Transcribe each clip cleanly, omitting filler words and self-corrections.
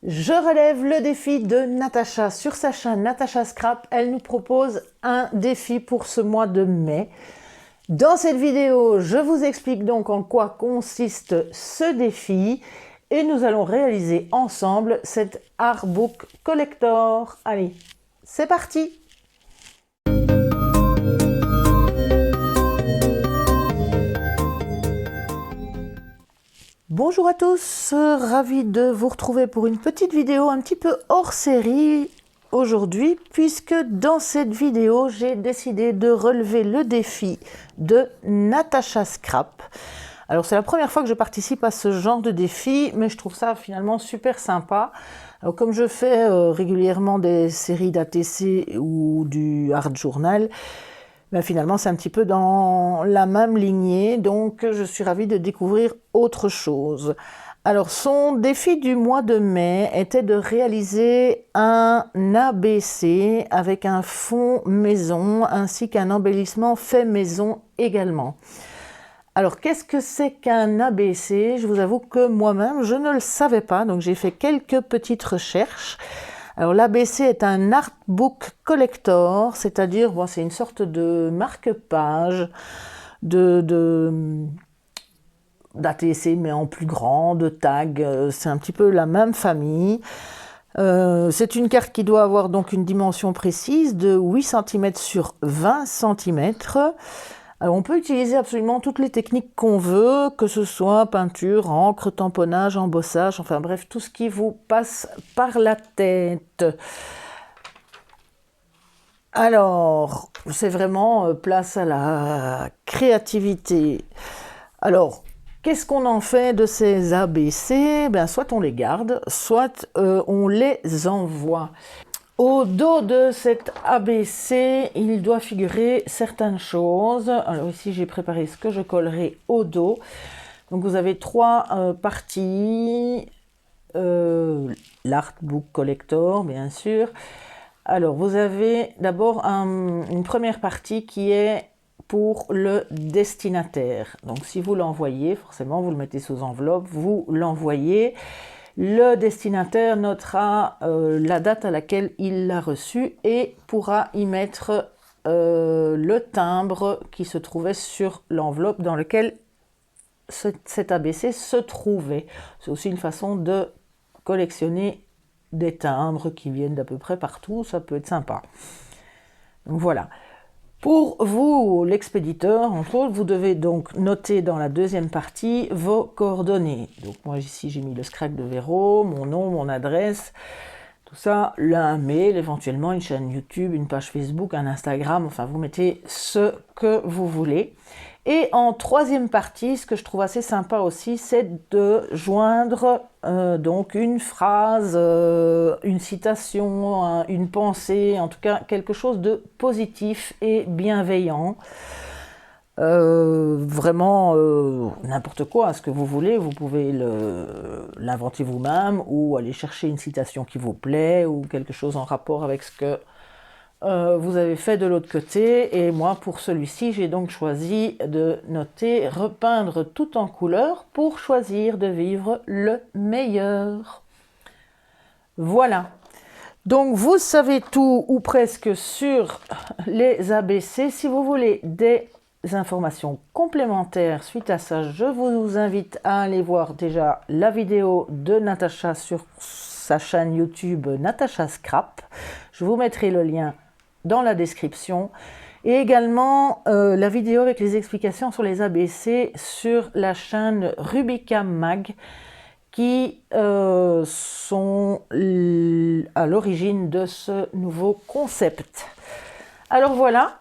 Je relève le défi de Natacha sur sa chaîne Natacha Scrap. Elle nous propose un défi pour ce mois de mai. Dans cette vidéo, je vous explique donc en quoi consiste ce défi et nous allons réaliser ensemble cet artbook collector. Allez, c'est parti! Bonjour à tous, ravi de vous retrouver pour une petite vidéo un petit peu hors série aujourd'hui, puisque dans cette vidéo, j'ai décidé de relever le défi de Natacha Scrap. Alors c'est la première fois que je participe à ce genre de défi, mais je trouve ça finalement super sympa. Alors, comme je fais régulièrement des séries d'ATC ou du Art Journal, ben finalement, c'est un petit peu dans la même lignée, donc je suis ravie de découvrir autre chose. Alors, son défi du mois de mai était de réaliser un ABC avec un fond maison ainsi qu'un embellissement fait maison également. Alors, qu'est-ce que c'est qu'un ABC? Je vous avoue que moi-même, je ne le savais pas, donc j'ai fait quelques petites recherches. Alors l'ABC est un artbook collector, c'est-à-dire bon, c'est une sorte de marque-page d'ATC mais en plus grand, de tag, c'est un petit peu la même famille. C'est une carte qui doit avoir donc une dimension précise de 8 cm sur 20 cm. Alors on peut utiliser absolument toutes les techniques qu'on veut, que ce soit peinture, encre, tamponnage, embossage, enfin bref, tout ce qui vous passe par la tête. Alors, c'est vraiment place à la créativité. Alors, qu'est-ce qu'on en fait de ces ABC? Ben, soit on les garde, soit on les envoie. Au dos de cet ABC, il doit figurer certaines choses. Alors ici, j'ai préparé ce que je collerai au dos. Donc vous avez trois parties. L'artbook collector, bien sûr. Alors vous avez d'abord une première partie qui est pour le destinataire. Donc si vous l'envoyez, forcément vous le mettez sous enveloppe, vous l'envoyez. Le destinataire notera la date à laquelle il l'a reçu et pourra y mettre le timbre qui se trouvait sur l'enveloppe dans lequel cet ABC se trouvait. C'est aussi une façon de collectionner des timbres qui viennent d'à peu près partout, ça peut être sympa. Donc voilà. Pour vous, l'expéditeur, entre autres, vous devez donc noter dans la deuxième partie vos coordonnées. Donc moi ici j'ai mis le scratch de Véro, mon nom, mon adresse, tout ça, un mail, éventuellement une chaîne YouTube, une page Facebook, un Instagram, enfin vous mettez ce que vous voulez. Et en troisième partie, ce que je trouve assez sympa aussi, c'est de joindre donc une phrase, une citation, une pensée, en tout cas quelque chose de positif et bienveillant. Vraiment n'importe quoi, ce que vous voulez, vous pouvez l'inventer vous-même ou aller chercher une citation qui vous plaît ou quelque chose en rapport avec ce que vous avez fait de l'autre côté. Et moi pour celui-ci j'ai donc choisi de noter repeindre tout en couleur pour choisir de vivre le meilleur. Voilà, donc vous savez tout ou presque sur les ABC. Si vous voulez des informations complémentaires suite à ça, je vous invite à aller voir déjà la vidéo de Natacha sur sa chaîne YouTube Natacha Scrap. Je vous mettrai le lien dans la description et également la vidéo avec les explications sur les ABC sur la chaîne Rubica Mag qui sont à l'origine de ce nouveau concept. Alors voilà,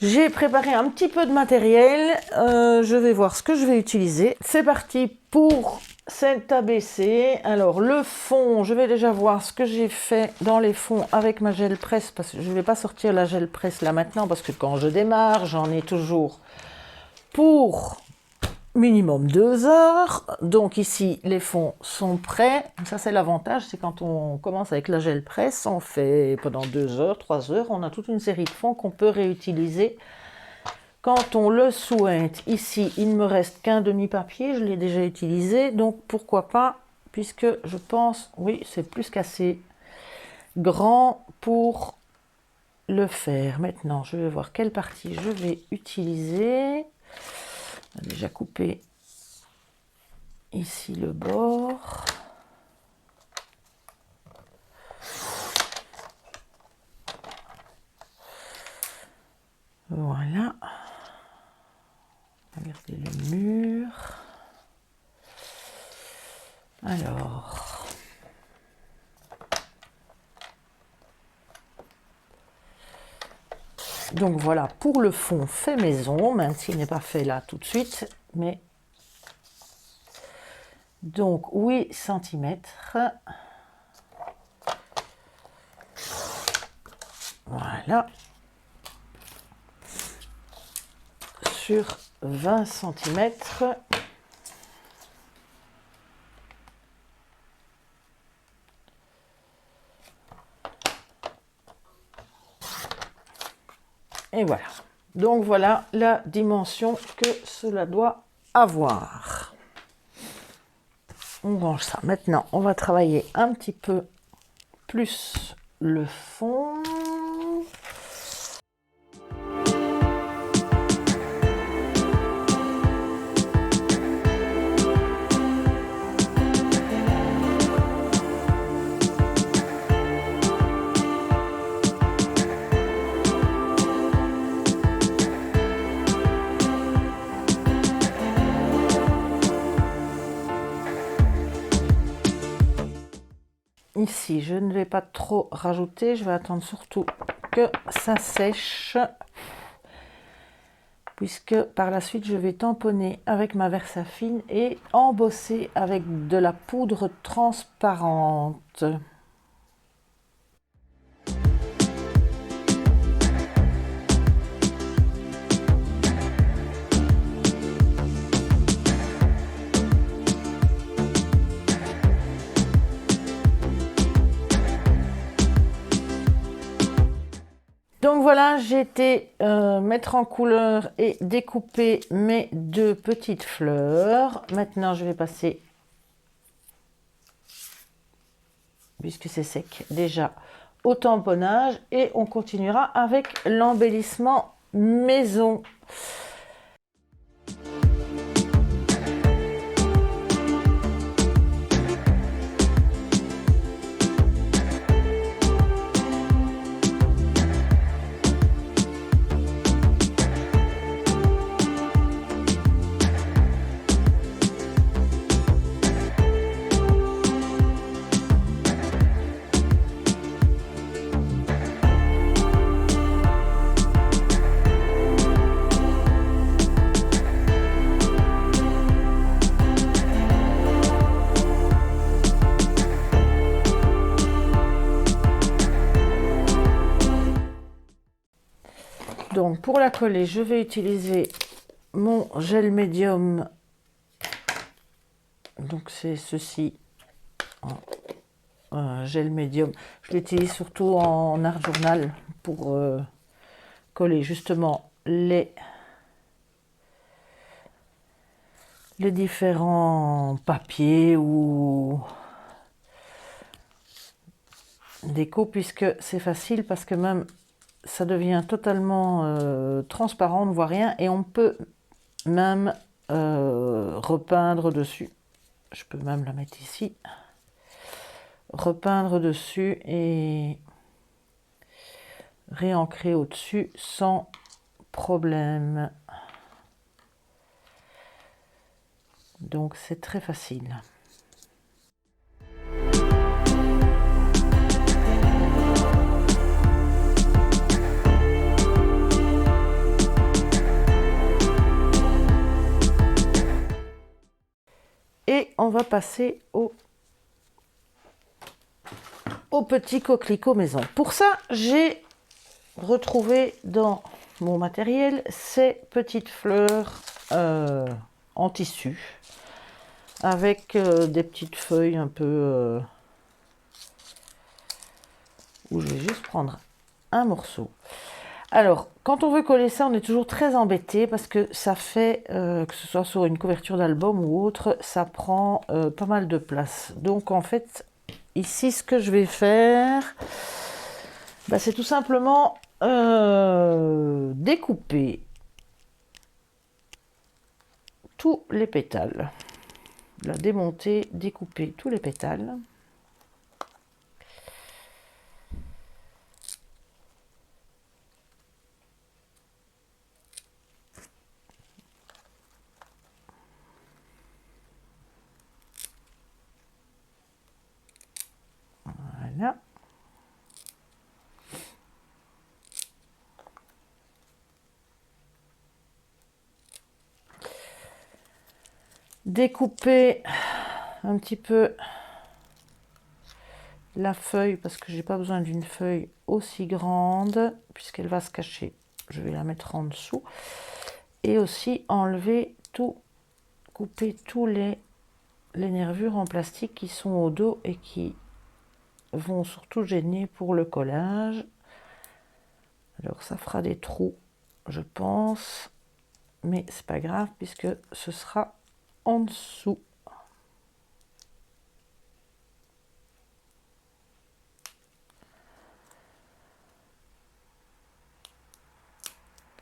j'ai préparé un petit peu de matériel, je vais voir ce que je vais utiliser. C'est parti pour cet ABC. Alors le fond, je vais déjà voir ce que j'ai fait dans les fonds avec ma gel presse, parce que je ne vais pas sortir la gel presse là maintenant, parce que quand je démarre, j'en ai toujours pour minimum 2 heures. Donc ici, les fonds sont prêts. Ça, c'est l'avantage, c'est quand on commence avec la gel presse, on fait pendant 2 heures, 3 heures, on a toute une série de fonds qu'on peut réutiliser quand on le souhaite. Ici, il ne me reste qu'un demi-papier, je l'ai déjà utilisé, donc pourquoi pas puisque je pense, oui, c'est plus qu'assez grand pour le faire. Maintenant, je vais voir quelle partie je vais utiliser. On a déjà coupé ici le bord. Voilà. Regardez le mur. Alors. Donc voilà pour le fond fait maison, même s'il n'est pas fait là tout de suite. Mais donc 8 cm. Voilà. Sur 20 cm. Et voilà. Donc voilà la dimension que cela doit avoir. On range ça. Maintenant, on va travailler un petit peu plus le fond. Ici, je ne vais pas trop rajouter, je vais attendre surtout que ça sèche, puisque par la suite, je vais tamponner avec ma Versafine et embosser avec de la poudre transparente. Donc voilà, j'ai été mettre en couleur et découper mes 2 petites fleurs. Maintenant, je vais passer, puisque c'est sec déjà, au tamponnage et on continuera avec l'embellissement maison. Donc pour la coller, je vais utiliser mon gel médium. Donc c'est ceci, gel médium. Je l'utilise surtout en art journal pour coller justement les différents papiers ou déco, puisque c'est facile parce que même ça devient totalement transparent, on ne voit rien et on peut même repeindre dessus. Je peux même la mettre ici, repeindre dessus et réancrer au-dessus sans problème. Donc c'est très facile. Et on va passer au petit coquelicot maison. Pour ça, j'ai retrouvé dans mon matériel ces petites fleurs en tissu avec des petites feuilles un peu où je vais juste prendre un morceau. Alors, quand on veut coller ça, on est toujours très embêté parce que ça fait, que ce soit sur une couverture d'album ou autre, ça prend pas mal de place. Donc en fait, ici, ce que je vais faire, bah, c'est tout simplement découper tous les pétales. La démonter, découper tous les pétales. Voilà. Découper un petit peu la feuille parce que j'ai pas besoin d'une feuille aussi grande puisqu'elle va se cacher. Je vais la mettre en dessous et aussi enlever tout, couper tous les nervures en plastique qui sont au dos et qui vont surtout gêner pour le collage. Alors ça fera des trous, je pense, mais c'est pas grave puisque ce sera en dessous.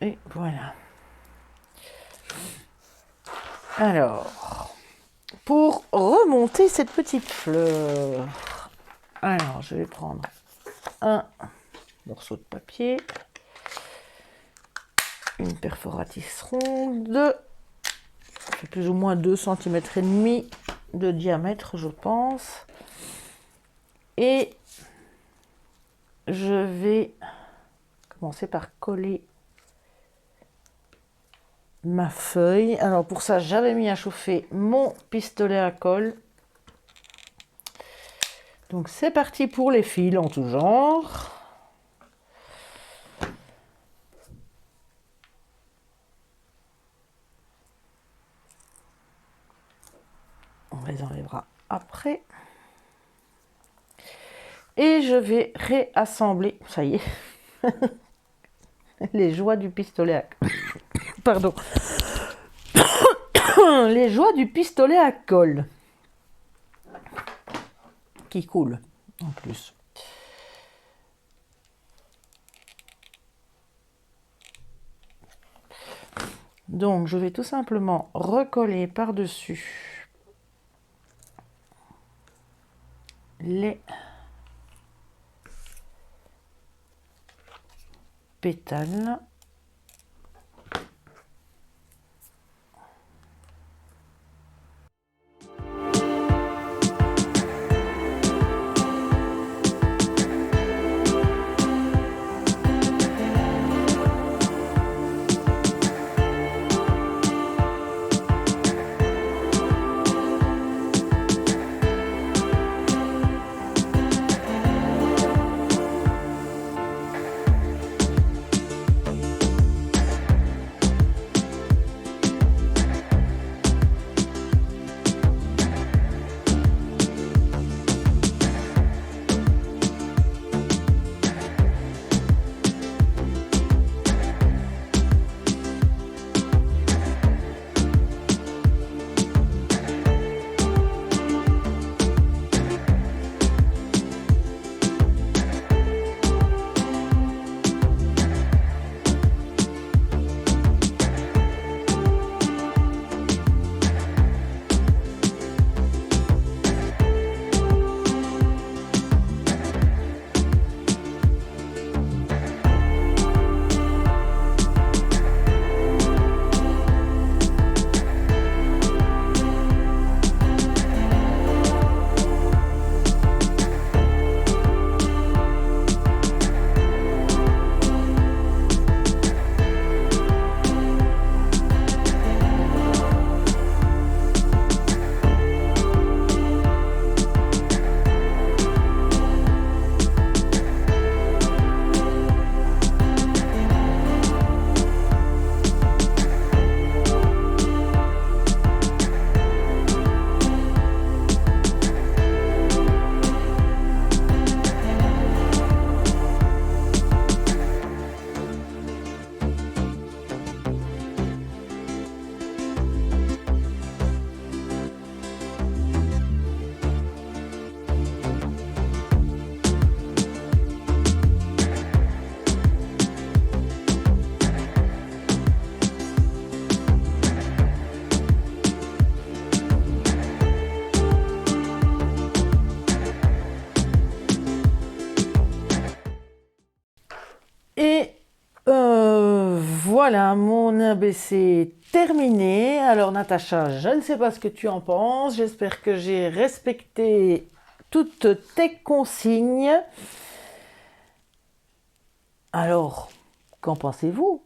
Et voilà. Alors, pour remonter cette petite fleur, alors je vais prendre un morceau de papier, une perforatrice ronde, ça fait plus ou moins 2,5 cm de diamètre, je pense, et je vais commencer par coller ma feuille. Alors pour ça, j'avais mis à chauffer mon pistolet à colle. Donc c'est parti pour les fils en tout genre. On les enlèvera après. Et je vais réassembler, ça y est, les joies du pistolet à colle. Pardon. Les joies du pistolet à colle. Qui coule, en plus. Donc, je vais tout simplement recoller par-dessus les pétales. Et voilà, mon ABC est terminé. Alors Natacha, je ne sais pas ce que tu en penses. J'espère que j'ai respecté toutes tes consignes. Alors, qu'en pensez-vous?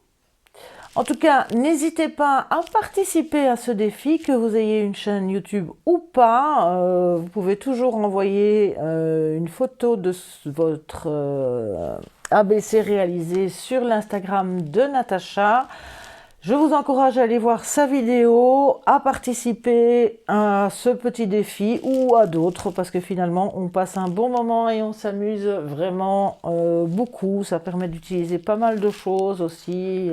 En tout cas, n'hésitez pas à participer à ce défi, que vous ayez une chaîne YouTube ou pas. Vous pouvez toujours envoyer une photo de votre ABC réalisé sur l'Instagram de Natacha. Je vous encourage à aller voir sa vidéo, à participer à ce petit défi ou à d'autres, parce que finalement on passe un bon moment et on s'amuse vraiment beaucoup. Ça permet d'utiliser pas mal de choses aussi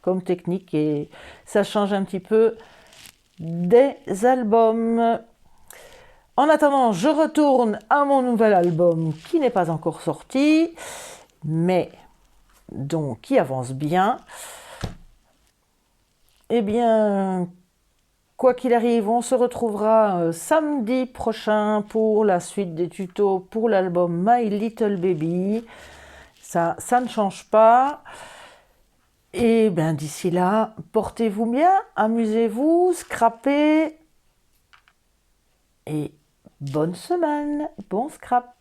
comme technique, et ça change un petit peu des albums. En attendant, je retourne à mon nouvel album qui n'est pas encore sorti, mais donc qui avance bien. Eh bien, quoi qu'il arrive, on se retrouvera samedi prochain pour la suite des tutos pour l'album My Little Baby. Ça ne change pas. Et bien d'ici là, portez-vous bien, amusez-vous, scrapez et bonne semaine, bon scrap.